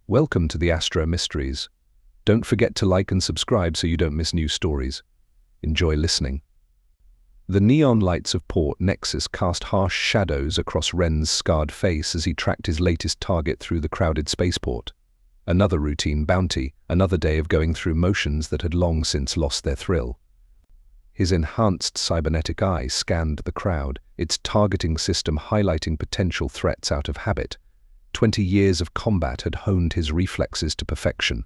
Welcome to the Astro Mysteries. Don't forget to like and subscribe so you don't miss new stories. Enjoy listening. The neon lights of Port Nexus cast harsh shadows across Wren's scarred face as he tracked his latest target through the crowded spaceport. Another routine bounty, another day of going through motions that had long since lost their thrill. His enhanced cybernetic eye scanned the crowd, its targeting system highlighting potential threats out of habit. 20 years of combat had honed his reflexes to perfection.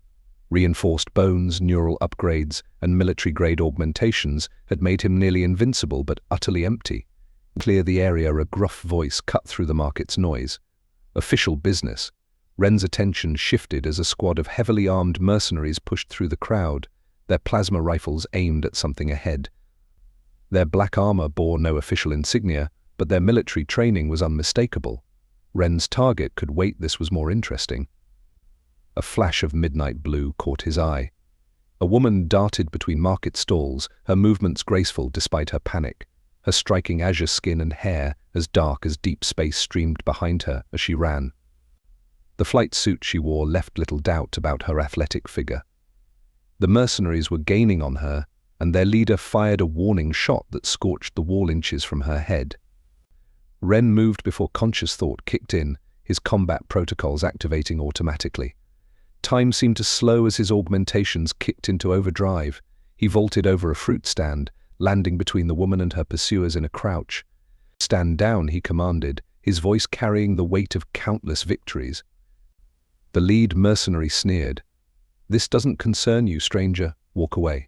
Reinforced bones, neural upgrades, and military-grade augmentations had made him nearly invincible but utterly empty. Clear the area, a gruff voice cut through the market's noise. Official business. Wren's attention shifted as a squad of heavily armed mercenaries pushed through the crowd, their plasma rifles aimed at something ahead. Their black armor bore no official insignia, but their military training was unmistakable. Wren's target could wait, this was more interesting. A flash of midnight blue caught his eye. A woman darted between market stalls, her movements graceful despite her panic. Her striking azure skin and hair, as dark as deep space, streamed behind her as she ran. The flight suit she wore left little doubt about her athletic figure. The mercenaries were gaining on her, and their leader fired a warning shot that scorched the wall inches from her head. Wren moved before conscious thought kicked in, his combat protocols activating automatically. Time seemed to slow as his augmentations kicked into overdrive. He vaulted over a fruit stand, landing between the woman and her pursuers in a crouch. "Stand down," he commanded, his voice carrying the weight of countless victories. The lead mercenary sneered. "This doesn't concern you, stranger. Walk away.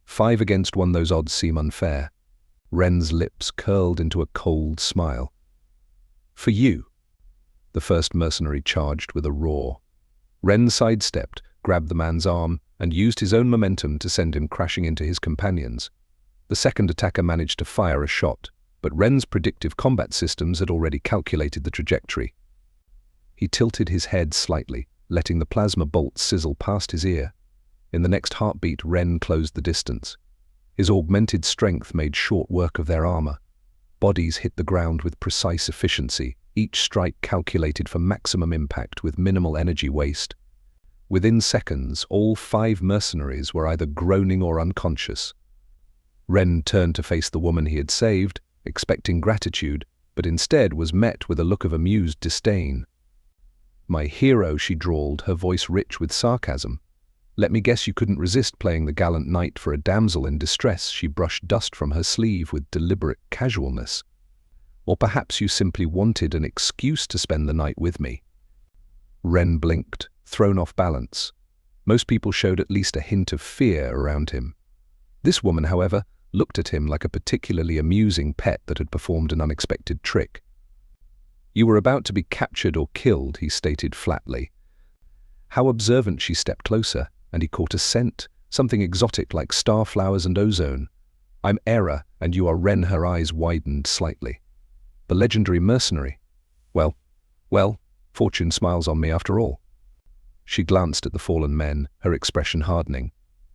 5 against 1, those odds seem unfair." Wren's lips curled into a cold smile. "For you." The first mercenary charged with a roar. Wren sidestepped, grabbed the man's arm, and used his own momentum to send him crashing into his companions. The second attacker managed to fire a shot, but Wren's predictive combat systems had already calculated the trajectory. He tilted his head slightly, letting the plasma bolt sizzle past his ear. In the next heartbeat, Wren closed the distance. His augmented strength made short work of their armor. Bodies hit the ground with precise efficiency, each strike calculated for maximum impact with minimal energy waste. Within seconds, all 5 mercenaries were either groaning or unconscious. Wren turned to face the woman he had saved, expecting gratitude, but instead was met with a look of amused disdain. "My hero," she drawled, her voice rich with sarcasm. "Let me guess you couldn't resist playing the gallant knight for a damsel in distress." She brushed dust from her sleeve with deliberate casualness. "Or perhaps you simply wanted an excuse to spend the night with me." Wren blinked, thrown off balance. Most people showed at least a hint of fear around him. This woman, however, looked at him like a particularly amusing pet that had performed an unexpected trick. "You were about to be captured or killed," he stated flatly. How observant. She stepped closer, and he caught a scent, something exotic like starflowers and ozone. "I'm Era, and you are Wren." Her eyes widened slightly. "The legendary mercenary. Well, fortune smiles on me after all." She glanced at the fallen men, her expression hardening.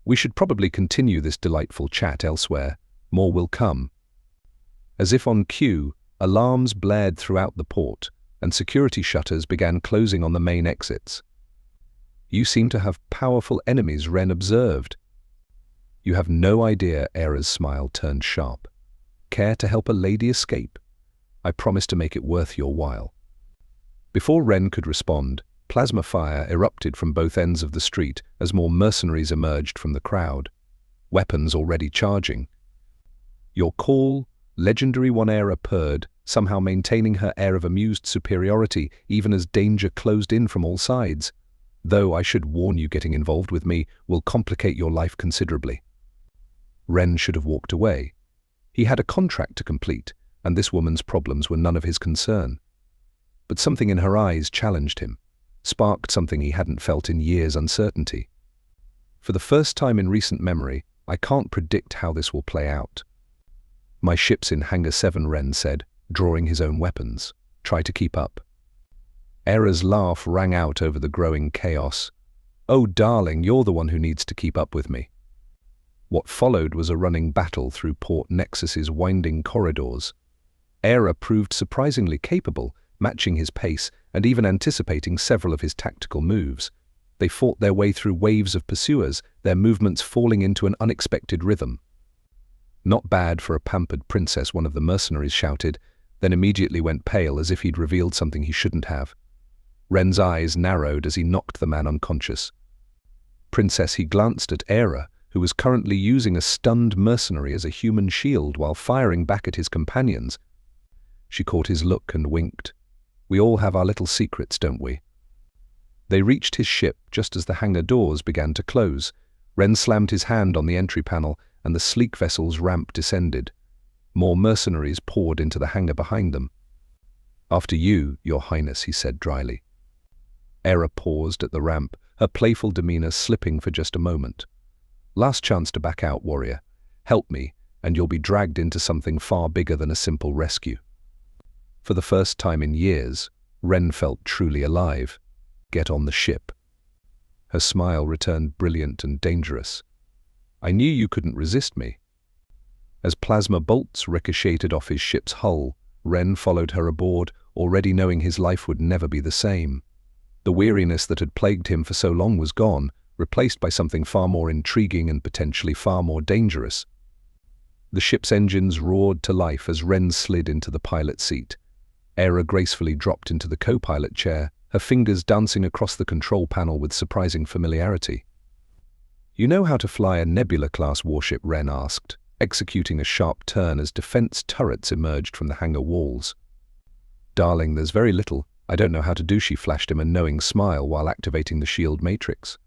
"We should probably continue this delightful chat elsewhere. More will come." As if on cue, alarms blared throughout the port, and security shutters began closing on the main exits. "You seem to have powerful enemies," Wren observed. "You have no idea." Era's smile turned sharp. "Care to help a lady escape? I promise to make it worth your while." Before Wren could respond, plasma fire erupted from both ends of the street as more mercenaries emerged from the crowd, weapons already charging. "Your call," Legendary One Era purred, somehow maintaining her air of amused superiority even as danger closed in from all sides. "Though I should warn you, getting involved with me will complicate your life considerably." Wren should have walked away. He had a contract to complete, and this woman's problems were none of his concern. But something in her eyes challenged him, sparked something he hadn't felt in years: uncertainty. "For the first time in recent memory, I can't predict how this will play out." "My ship's in Hangar 7, Wren said, drawing his own weapons. "Try to keep up." Era's laugh rang out over the growing chaos. "Oh, darling, you're the one who needs to keep up with me." What followed was a running battle through Port Nexus's winding corridors. Era proved surprisingly capable, matching his pace and even anticipating several of his tactical moves. They fought their way through waves of pursuers, their movements falling into an unexpected rhythm. "Not bad for a pampered princess," one of the mercenaries shouted, then immediately went pale as if he'd revealed something he shouldn't have. Ren's eyes narrowed as he knocked the man unconscious. "Princess," he glanced at Era, who was currently using a stunned mercenary as a human shield while firing back at his companions. She caught his look and winked. "We all have our little secrets, don't we?" They reached his ship just as the hangar doors began to close. Ren slammed his hand on the entry panel, and the sleek vessel's ramp descended. More mercenaries poured into the hangar behind them. "After you, Your Highness," he said dryly. Era paused at the ramp, her playful demeanor slipping for just a moment. "Last chance to back out, warrior. Help me, and you'll be dragged into something far bigger than a simple rescue." For the first time in years, Ren felt truly alive. "Get on the ship." Her smile returned brilliant and dangerous. "I knew you couldn't resist me." As plasma bolts ricocheted off his ship's hull, Ren followed her aboard, already knowing his life would never be the same. The weariness that had plagued him for so long was gone, replaced by something far more intriguing and potentially far more dangerous. The ship's engines roared to life as Ren slid into the pilot seat. Era gracefully dropped into the co-pilot chair, her fingers dancing across the control panel with surprising familiarity. "You know how to fly a Nebula-class warship?" Ren asked, executing a sharp turn as defense turrets emerged from the hangar walls. "Darling, there's very little I don't know how to do," she flashed him a knowing smile while activating the shield matrix.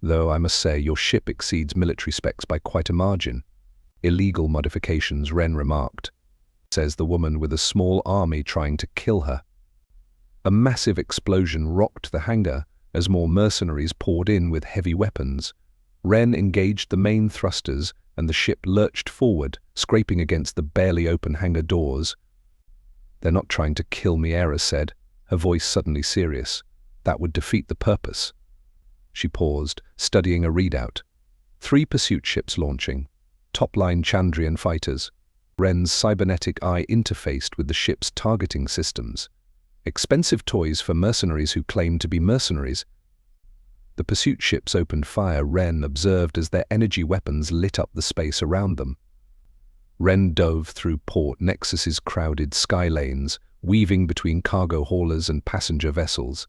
"Though I must say your ship exceeds military specs by quite a margin." "Illegal modifications," Ren remarked. "Says the woman with a small army trying to kill her." A massive explosion rocked the hangar as more mercenaries poured in with heavy weapons. Ren engaged the main thrusters and the ship lurched forward, scraping against the barely open hangar doors. "They're not trying to kill me," Era said, her voice suddenly serious. "That would defeat the purpose." She paused, studying a readout. 3 pursuit ships launching. Top-line Chandrian fighters. Ren's cybernetic eye interfaced with the ship's targeting systems. Expensive toys for mercenaries who claimed to be mercenaries. The pursuit ships opened fire. Ren observed as their energy weapons lit up the space around them. Ren dove through Port Nexus's crowded sky lanes, weaving between cargo haulers and passenger vessels.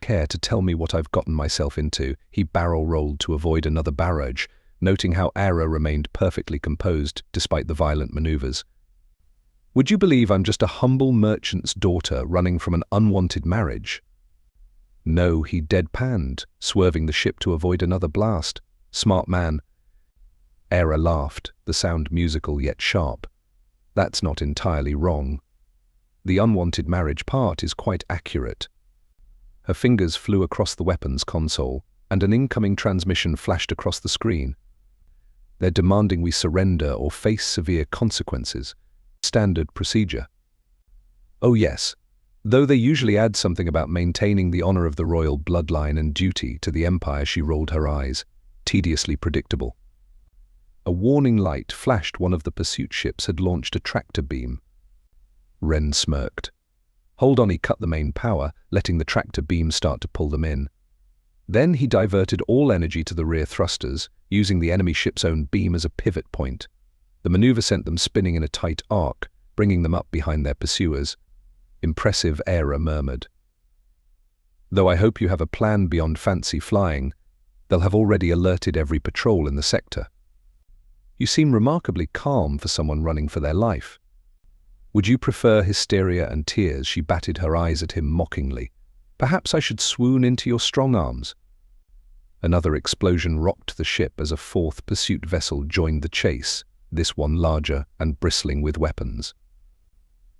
"Care to tell me what I've gotten myself into?" He barrel-rolled to avoid another barrage, noting how Era remained perfectly composed despite the violent maneuvers. "Would you believe I'm just a humble merchant's daughter running from an unwanted marriage?" "No," he deadpanned, swerving the ship to avoid another blast. "Smart man." Era laughed, the sound musical yet sharp. "That's not entirely wrong. The unwanted marriage part is quite accurate." Her fingers flew across the weapons console, and an incoming transmission flashed across the screen. "They're demanding we surrender or face severe consequences. Standard procedure." "Oh yes, though they usually add something about maintaining the honor of the royal bloodline and duty to the Empire." She rolled her eyes. "Tediously predictable." A warning light flashed. One of the pursuit ships had launched a tractor beam. Ren smirked. "Hold on." He cut the main power, letting the tractor beam start to pull them in. Then he diverted all energy to the rear thrusters, using the enemy ship's own beam as a pivot point. The maneuver sent them spinning in a tight arc, bringing them up behind their pursuers. "Impressive," Era murmured. "Though I hope you have a plan beyond fancy flying. They'll have already alerted every patrol in the sector." "You seem remarkably calm for someone running for their life." "Would you prefer hysteria and tears?" She batted her eyes at him mockingly. "Perhaps I should swoon into your strong arms." Another explosion rocked the ship as a 4th pursuit vessel joined the chase, this one larger and bristling with weapons.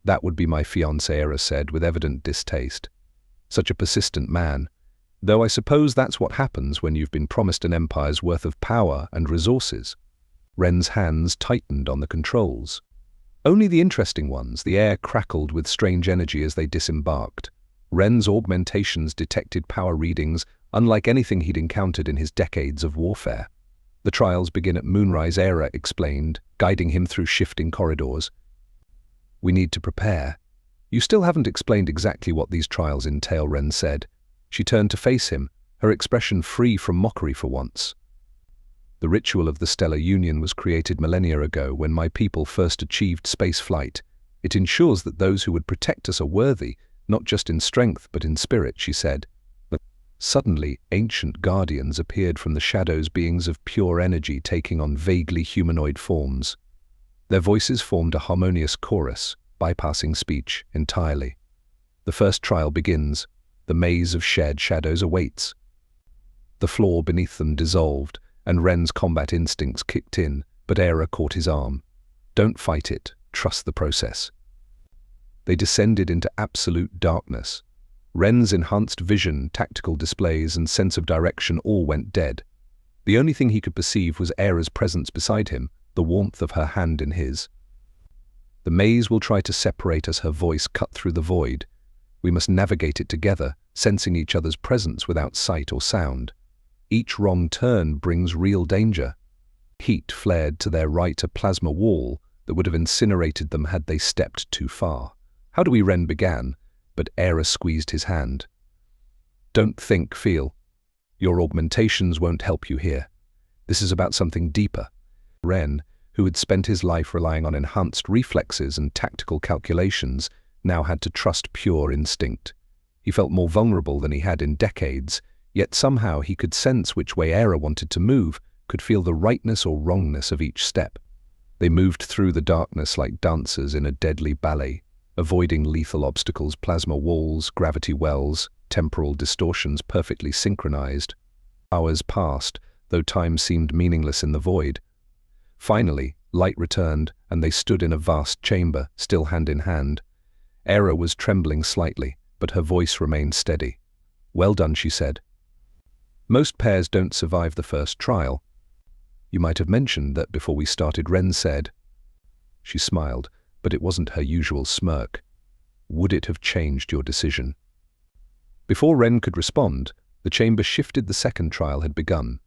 "That would be my fiancé," Era said with evident distaste. "Such a persistent man. Though I suppose that's what happens when you've been promised an empire's worth of power and resources." Ren's hands tightened on the controls. "Only the interesting ones." The air crackled with strange energy as they disembarked. Ren's augmentations detected power readings unlike anything he'd encountered in his decades of warfare. "The trials begin at moonrise," Era explained, guiding him through shifting corridors. "We need to prepare. You still haven't explained exactly what these trials entail, Ren said. She turned to face him, her expression free from mockery for once. The ritual of the Stellar Union was created millennia ago when my people first achieved space flight. It ensures that those who would protect us are worthy, not just in strength but in spirit, she said. But suddenly, ancient guardians appeared from the shadows, beings of pure energy taking on vaguely humanoid forms. Their voices formed a harmonious chorus, bypassing speech entirely. The first trial begins. The maze of shared shadows awaits. The floor beneath them dissolved, and Ren's combat instincts kicked in, but Era caught his arm. Don't fight it, trust the process. They descended into absolute darkness. Ren's enhanced vision, tactical displays, and sense of direction all went dead. The only thing he could perceive was Era's presence beside him, the warmth of her hand in his. The maze will try to separate us, her voice cut through the void. We must navigate it together, sensing each other's presence without sight or sound. Each wrong turn brings real danger. Heat flared to their right, a plasma wall that would have incinerated them had they stepped too far. How do we? Ren began, but Era squeezed his hand. Don't think, feel. Your augmentations won't help you here. This is about something deeper. Ren, who had spent his life relying on enhanced reflexes and tactical calculations, now had to trust pure instinct. He felt more vulnerable than he had in decades, yet somehow he could sense which way Era wanted to move, could feel the rightness or wrongness of each step. They moved through the darkness like dancers in a deadly ballet, avoiding lethal obstacles, plasma walls, gravity wells, temporal distortions perfectly synchronized. Hours passed, though time seemed meaningless in the void. Finally, light returned, and they stood in a vast chamber, still hand in hand. Era was trembling slightly, but her voice remained steady. Well done, she said. Most pairs don't survive the first trial. You might have mentioned that before we started, Ren said. She smiled, but it wasn't her usual smirk. Would it have changed your decision? Before Ren could respond, the chamber shifted. The second trial had begun.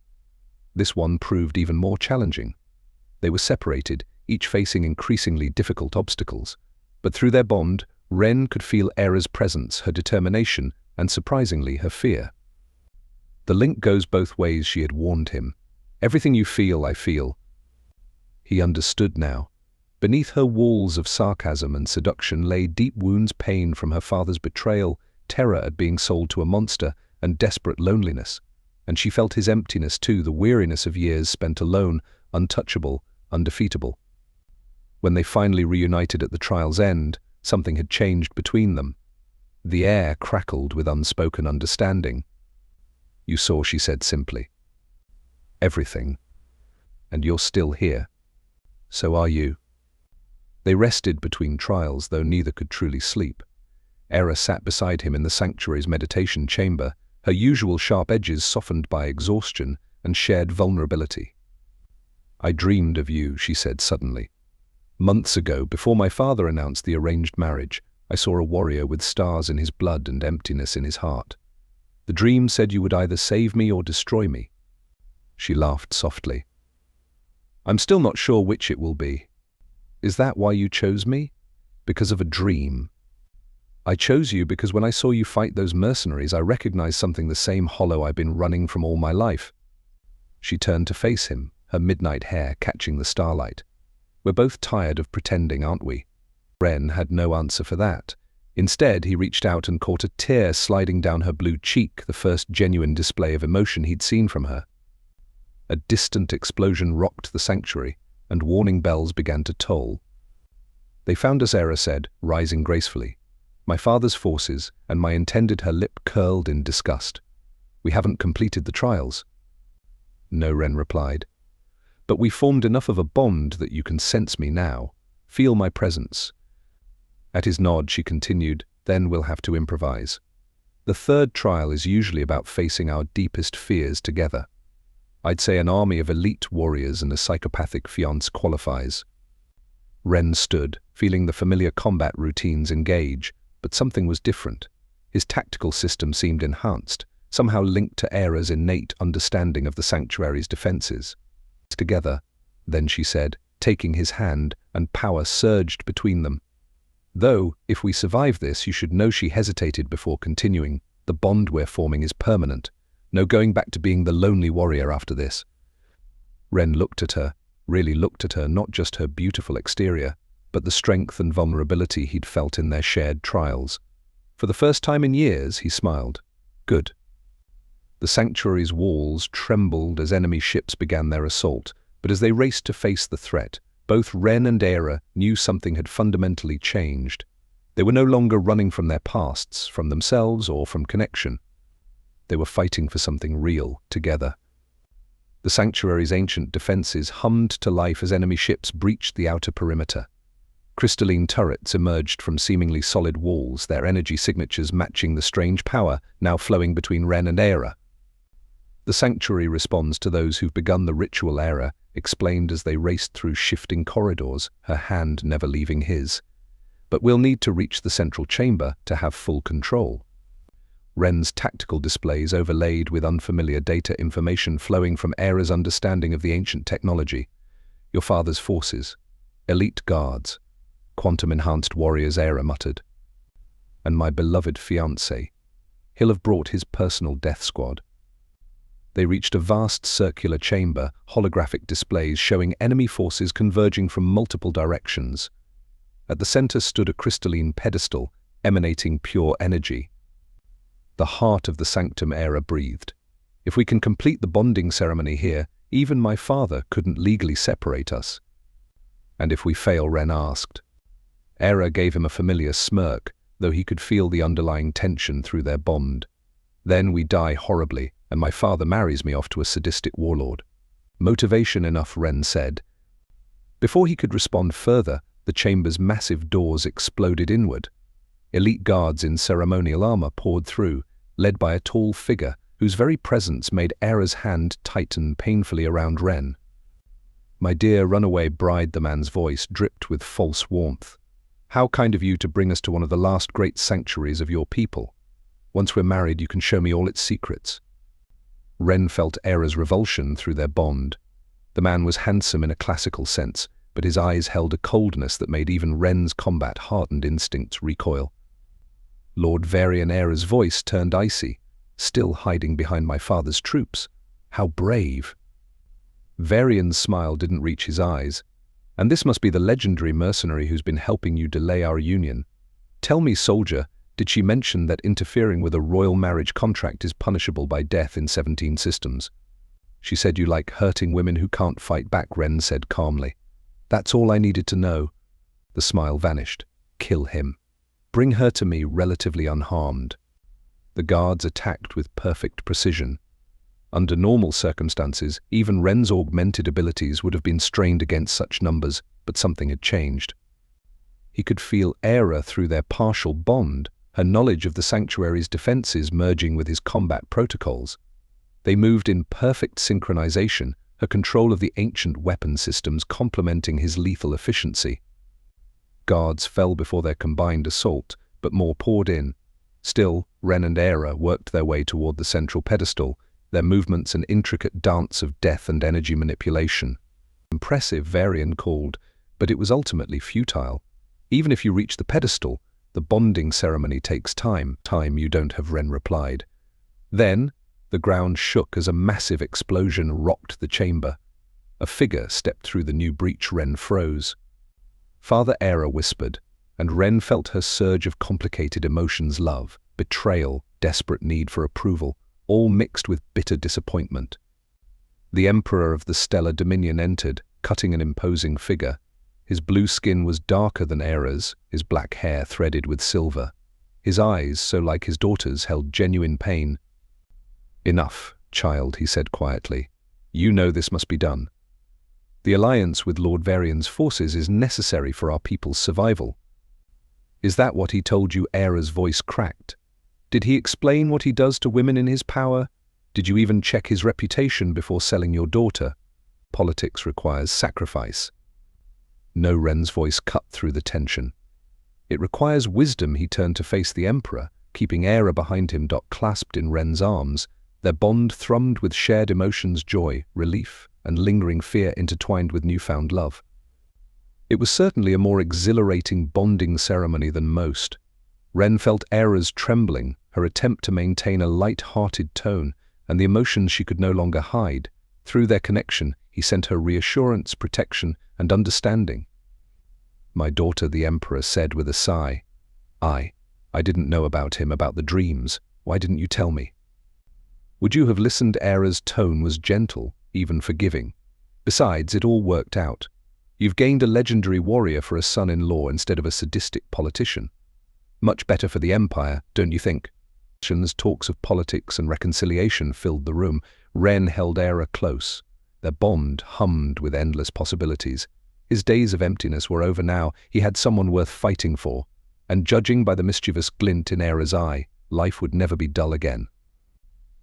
This one proved even more challenging. They were separated, each facing increasingly difficult obstacles. But through their bond, Ren could feel Era's presence, her determination, and surprisingly, her fear. The link goes both ways, she had warned him. Everything you feel, I feel. He understood now. Beneath her walls of sarcasm and seduction lay deep wounds, pain from her father's betrayal, terror at being sold to a monster, and desperate loneliness. And she felt his emptiness too, the weariness of years spent alone, untouchable, undefeatable. When they finally reunited at the trial's end, something had changed between them. The air crackled with unspoken understanding. You saw, she said simply. Everything. And you're still here. So are you. They rested between trials, though neither could truly sleep. Era sat beside him in the sanctuary's meditation chamber, her usual sharp edges softened by exhaustion and shared vulnerability. I dreamed of you, she said suddenly. Months ago, before my father announced the arranged marriage, I saw a warrior with stars in his blood and emptiness in his heart. The dream said you would either save me or destroy me. She laughed softly. I'm still not sure which it will be. Is that why you chose me? Because of a dream? I chose you because when I saw you fight those mercenaries, I recognized something, the same hollow I've been running from all my life. She turned to face him, her midnight hair catching the starlight. We're both tired of pretending, aren't we? Ren had no answer for that. Instead, he reached out and caught a tear sliding down her blue cheek, the first genuine display of emotion he'd seen from her. A distant explosion rocked the sanctuary, and warning bells began to toll. They found us, Era said, rising gracefully. My father's forces, and my intended. Her lip curled in disgust. We haven't completed the trials. No, Ren replied. But we formed enough of a bond that you can sense me now, feel my presence. At his nod, she continued, then we'll have to improvise. The third trial is usually about facing our deepest fears together. I'd say an army of elite warriors and a psychopathic fiancé qualifies. Ren stood, feeling the familiar combat routines engage, but something was different. His tactical system seemed enhanced, somehow linked to Era's innate understanding of the sanctuary's defenses. Together, then she said, taking his hand, and power surged between them. Though, if we survive this, you should know she hesitated before continuing. The bond we're forming is permanent. No going back to being the lonely warrior after this. Ren looked at her, really looked at her, not just her beautiful exterior, but the strength and vulnerability he'd felt in their shared trials. For the first time in years, he smiled. Good. The sanctuary's walls trembled as enemy ships began their assault, but as they raced to face the threat, both Ren and Era knew something had fundamentally changed. They were no longer running from their pasts, from themselves or from connection. They were fighting for something real, together. The sanctuary's ancient defenses hummed to life as enemy ships breached the outer perimeter. Crystalline turrets emerged from seemingly solid walls, their energy signatures matching the strange power now flowing between Ren and Era. The sanctuary responds to those who've begun the ritual, Era explained as they raced through shifting corridors, her hand never leaving his. But we'll need to reach the central chamber to have full control. Ren's tactical displays overlaid with unfamiliar data information flowing from Era's understanding of the ancient technology. Your father's forces, elite guards, quantum-enhanced warriors, Era muttered. And my beloved fiancé. He'll have brought his personal death squad. They reached a vast circular chamber, holographic displays showing enemy forces converging from multiple directions. At the center stood a crystalline pedestal, emanating pure energy. The heart of the sanctum, Era breathed. If we can complete the bonding ceremony here, even my father couldn't legally separate us. And if we fail, Ren asked. Era gave him a familiar smirk, though he could feel the underlying tension through their bond. Then we die horribly, and my father marries me off to a sadistic warlord. Motivation enough, Ren said. Before he could respond further, the chamber's massive doors exploded inward. Elite guards in ceremonial armor poured through, led by a tall figure whose very presence made Era's hand tighten painfully around Ren. My dear runaway bride, the man's voice dripped with false warmth. How kind of you to bring us to one of the last great sanctuaries of your people. Once we're married, you can show me all its secrets. Ren felt Era's revulsion through their bond. The man was handsome in a classical sense, but his eyes held a coldness that made even Ren's combat-hardened instincts recoil. Lord Varian, Era's voice turned icy. Still hiding behind my father's troops. How brave. Varian's smile didn't reach his eyes. And this must be the legendary mercenary who's been helping you delay our union. Tell me, soldier, did she mention that interfering with a royal marriage contract is punishable by death in 17 systems? She said you like hurting women who can't fight back, Ren said calmly. That's all I needed to know. The smile vanished. Kill him. Bring her to me relatively unharmed. The guards attacked with perfect precision. Under normal circumstances, even Ren's augmented abilities would have been strained against such numbers, but something had changed. He could feel Era through their partial bond, her knowledge of the sanctuary's defenses merging with his combat protocols. They moved in perfect synchronization, her control of the ancient weapon systems complementing his lethal efficiency. Guards fell before their combined assault, but more poured in. Still, Ren and Era worked their way toward the central pedestal, their movements an intricate dance of death and energy manipulation. Impressive, Varian called, but it was ultimately futile. Even if you reach the pedestal, the bonding ceremony takes time. Time you don't have, Ren replied. Then, the ground shook as a massive explosion rocked the chamber. A figure stepped through the new breach. Ren froze. Father, Era whispered, and Ren felt her surge of complicated emotions: love, betrayal, desperate need for approval, all mixed with bitter disappointment. The Emperor of the Stellar Dominion entered, cutting an imposing figure. His blue skin was darker than Era's, his black hair threaded with silver. His eyes, so like his daughter's, held genuine pain. Enough, child, he said quietly. You know this must be done. The alliance with Lord Varian's forces is necessary for our people's survival. Is that what he told you? Era's voice cracked. Did he explain what he does to women in his power? Did you even check his reputation before selling your daughter? Politics requires sacrifice. No, Ren's voice cut through the tension. It requires wisdom. He turned to face the Emperor, keeping Era behind him, clasped in Ren's arms. Their bond thrummed with shared emotions: joy, relief, and lingering fear intertwined with newfound love. It was certainly a more exhilarating bonding ceremony than most. Ren felt Era's trembling, her attempt to maintain a light-hearted tone, and the emotions she could no longer hide. Through their connection, he sent her reassurance, protection, and understanding. "My daughter," the Emperor said with a sigh. I didn't know about him, about the dreams. Why didn't you tell me?" "Would you have listened?" Era's tone was gentle, even forgiving. "Besides, it all worked out. You've gained a legendary warrior for a son-in-law instead of a sadistic politician. Much better for the Empire, don't you think?" Talks of politics and reconciliation filled the room. Ren held Era close. Their bond hummed with endless possibilities. His days of emptiness were over now. He had someone worth fighting for. And judging by the mischievous glint in Era's eye, life would never be dull again.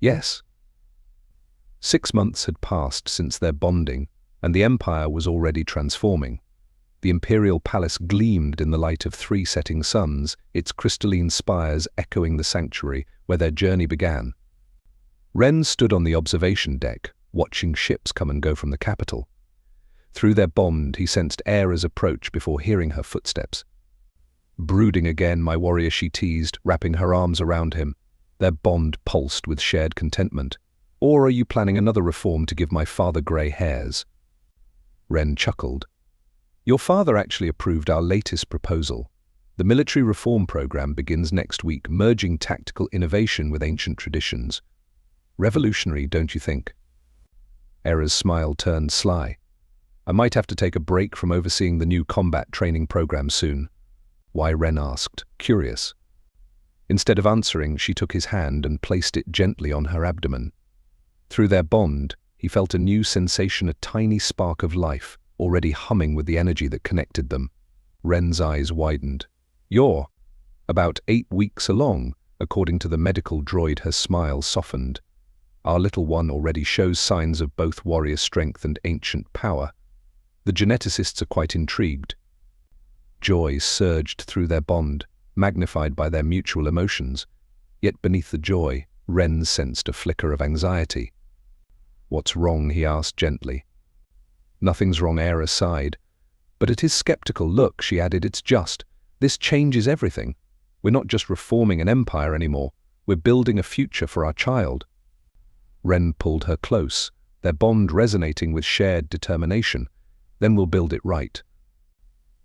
Yes. 6 months had passed since their bonding, and the Empire was already transforming. The imperial palace gleamed in the light of 3 setting suns, its crystalline spires echoing the sanctuary where their journey began. Ren stood on the observation deck, watching ships come and go from the capital. Through their bond, he sensed Era's approach before hearing her footsteps. "Brooding again, my warrior," she teased, wrapping her arms around him. Their bond pulsed with shared contentment. "Or are you planning another reform to give my father grey hairs?" Ren chuckled. "Your father actually approved our latest proposal. The military reform program begins next week, merging tactical innovation with ancient traditions. Revolutionary, don't you think?" Era's smile turned sly. "I might have to take a break from overseeing the new combat training program soon." "Why?" Ren asked, curious. Instead of answering, she took his hand and placed it gently on her abdomen. Through their bond, he felt a new sensation, a tiny spark of life, already humming with the energy that connected them. Ren's eyes widened. "You're about 8 weeks along," according to the medical droid. Her smile softened. "Our little one already shows signs of both warrior strength and ancient power. The geneticists are quite intrigued." Joy surged through their bond, magnified by their mutual emotions. Yet beneath the joy, Ren sensed a flicker of anxiety. "What's wrong?" he asked gently. "Nothing's wrong," Era sighed. But at his skeptical look, she added, this changes everything. We're not just reforming an empire anymore. We're building a future for our child." Ren pulled her close, their bond resonating with shared determination. "Then we'll build it right."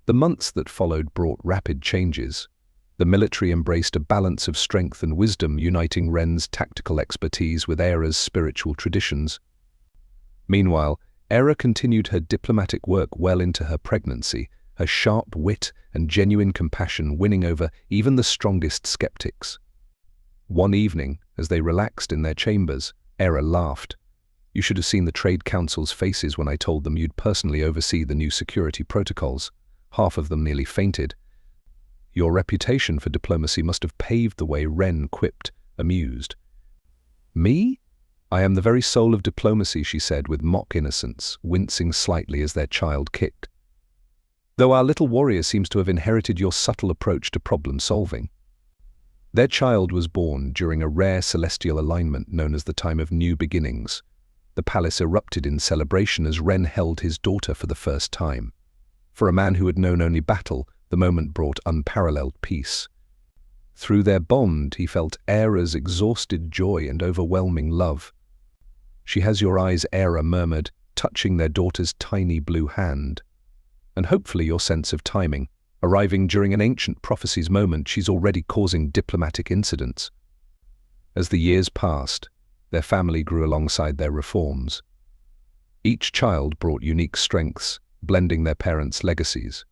The months that followed brought rapid changes. The military embraced a balance of strength and wisdom, uniting Ren's tactical expertise with Era's spiritual traditions. Meanwhile, Era continued her diplomatic work well into her pregnancy, her sharp wit and genuine compassion winning over even the strongest skeptics. One evening, as they relaxed in their chambers, Era laughed. "You should have seen the Trade Council's faces when I told them you'd personally oversee the new security protocols. Half of them nearly fainted." "Your reputation for diplomacy must have paved the way," Ren quipped, amused. "Me? I am the very soul of diplomacy," she said with mock innocence, wincing slightly as their child kicked. "Though our little warrior seems to have inherited your subtle approach to problem-solving." Their child was born during a rare celestial alignment known as the time of new beginnings. The palace erupted in celebration as Ren held his daughter for the first time. For a man who had known only battle, the moment brought unparalleled peace. Through their bond, he felt Era's exhausted joy and overwhelming love. "She has your eyes," Era murmured, touching their daughter's tiny blue hand. "And hopefully your sense of timing. Arriving during an ancient prophecy's moment, she's already causing diplomatic incidents." As the years passed, their family grew alongside their reforms. Each child brought unique strengths, blending their parents' legacies.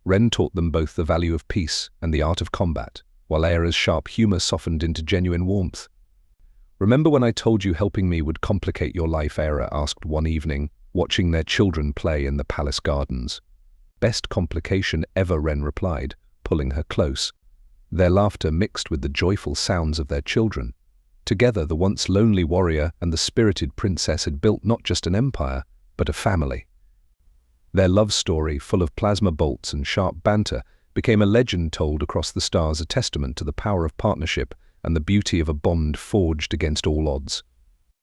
Ren taught them both the value of peace and the art of combat, while Era's sharp humor softened into genuine warmth. "Remember when I told you helping me would complicate your life?" Era asked one evening, watching their children play in the palace gardens. "Best complication ever," Ren replied, pulling her close. Their laughter mixed with the joyful sounds of their children. Together, the once lonely warrior and the spirited princess had built not just an empire, but a family. Their love story, full of plasma bolts and sharp banter, became a legend told across the stars, a testament to the power of partnership and the beauty of a bond forged against all odds.